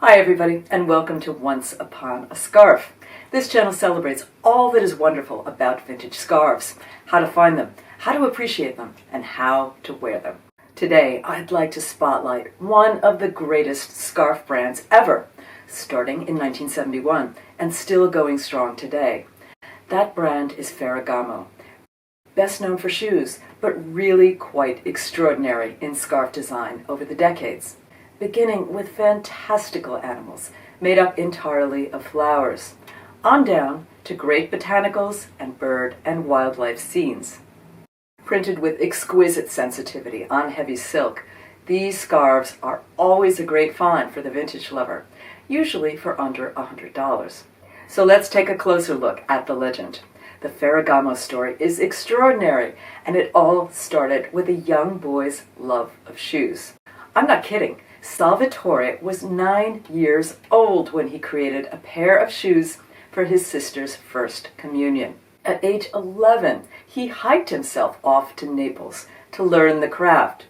Hi everybody, and welcome to Once Upon a Scarf. This channel celebrates all that is wonderful about vintage scarves, how to find them, how to appreciate them, and how to wear them. Today, I'd like to spotlight one of the greatest scarf brands ever, starting in 1971 and still going strong today. That brand is Ferragamo, best known for shoes, but really quite extraordinary in scarf design over the decades, beginning with fantastical animals made up entirely of flowers, on down to great botanicals and bird and wildlife scenes. Printed with exquisite sensitivity on heavy silk, these scarves are always a great find for the vintage lover, usually for under $100. So let's take a closer look at the legend. The Ferragamo story is extraordinary, and it all started with a young boy's love of shoes. I'm not kidding. Salvatore was 9 years old when he created a pair of shoes for his sister's first communion. At age 11, he hiked himself off to Naples to learn the craft,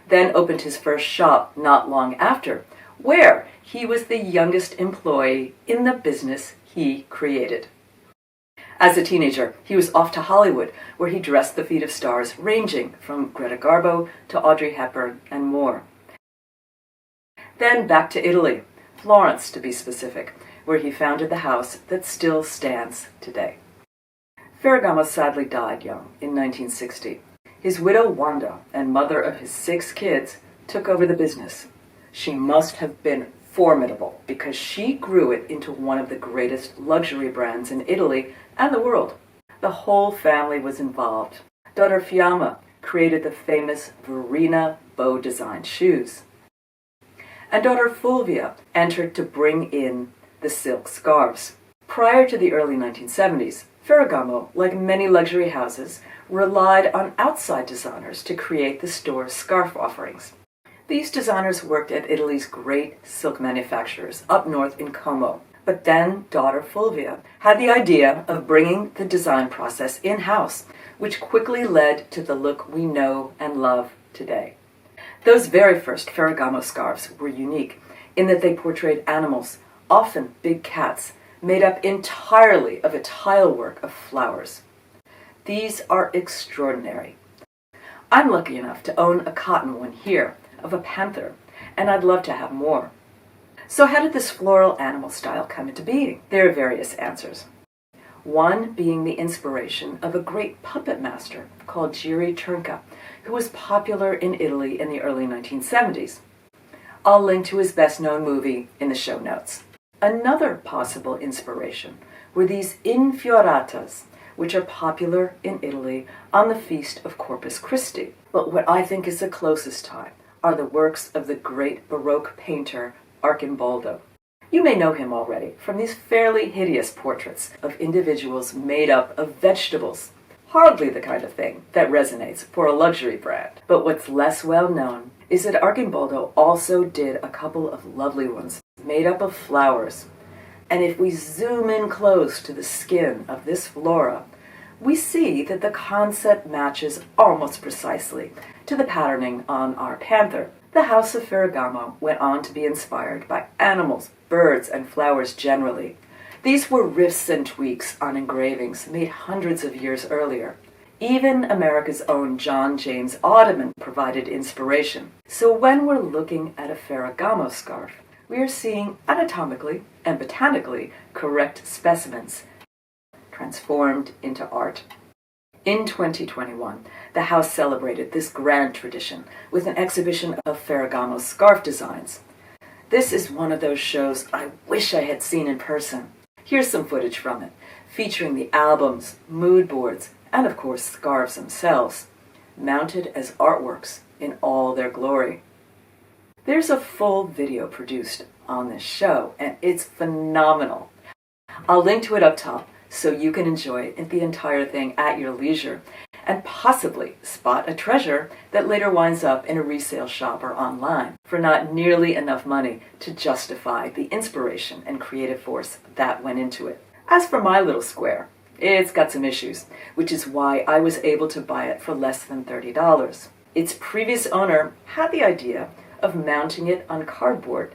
then opened his first shop not long after, where he was the youngest employee in the business he created. As a teenager, he was off to Hollywood, where he dressed the feet of stars ranging from Greta Garbo to Audrey Hepburn and more. Then back to Italy, Florence to be specific, where he founded the house that still stands today. Ferragamo sadly died young in 1960. His widow Wanda and mother of his 6 kids took over the business. She must have been formidable because she grew it into one of the greatest luxury brands in Italy and the world. The whole family was involved. Daughter Fiamma created the famous Verena bow-designed shoes, and daughter Fulvia entered to bring in the silk scarves. Prior to the early 1970s, Ferragamo, like many luxury houses, relied on outside designers to create the store's scarf offerings. These designers worked at Italy's great silk manufacturers up north in Como. But then daughter Fulvia had the idea of bringing the design process in-house, which quickly led to the look we know and love today. Those very first Ferragamo scarves were unique in that they portrayed animals, often big cats, made up entirely of a tilework of flowers. These are extraordinary. I'm lucky enough to own a cotton one here of a panther, and I'd love to have more. So how did this floral animal style come into being? There are various answers. One being the inspiration of a great puppet master called Giri Turnka, who was popular in Italy in the early 1970s. I'll link to his best-known movie in the show notes. Another possible inspiration were these infioratas, which are popular in Italy on the feast of Corpus Christi. But what I think is the closest tie are the works of the great Baroque painter Arcimboldo. You may know him already from these fairly hideous portraits of individuals made up of vegetables. Hardly the kind of thing that resonates for a luxury brand. But what's less well known is that Arcimboldo also did a couple of lovely ones made up of flowers. And if we zoom in close to the skin of this flora, we see that the concept matches almost precisely to the patterning on our panther. The House of Ferragamo went on to be inspired by animals, birds, and flowers generally. These were riffs and tweaks on engravings made hundreds of years earlier. Even America's own John James Audubon provided inspiration. So when we're looking at a Ferragamo scarf, we are seeing anatomically and botanically correct specimens transformed into art. In 2021, the house celebrated this grand tradition with an exhibition of Ferragamo scarf designs. This is one of those shows I wish I had seen in person. Here's some footage from it, featuring the albums, mood boards, and of course scarves themselves, mounted as artworks in all their glory. There's a full video produced on this show, and it's phenomenal. I'll link to it up top so you can enjoy the entire thing at your leisure and possibly spot a treasure that later winds up in a resale shop or online for not nearly enough money to justify the inspiration and creative force that went into it. As for my little square, it's got some issues, which is why I was able to buy it for less than $30. Its previous owner had the idea of mounting it on cardboard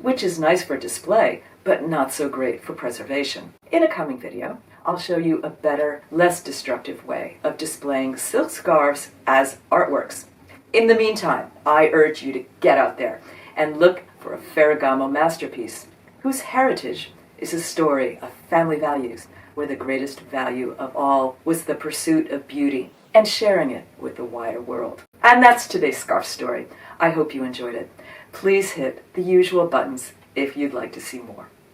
which is nice for display, but not so great for preservation. In a coming video, I'll show you a better, less destructive way of displaying silk scarves as artworks. In the meantime, I urge you to get out there and look for a Ferragamo masterpiece, whose heritage is a story of family values, where the greatest value of all was the pursuit of beauty and sharing it with the wider world. And that's today's scarf story. I hope you enjoyed it. Please hit the usual buttons if you'd like to see more.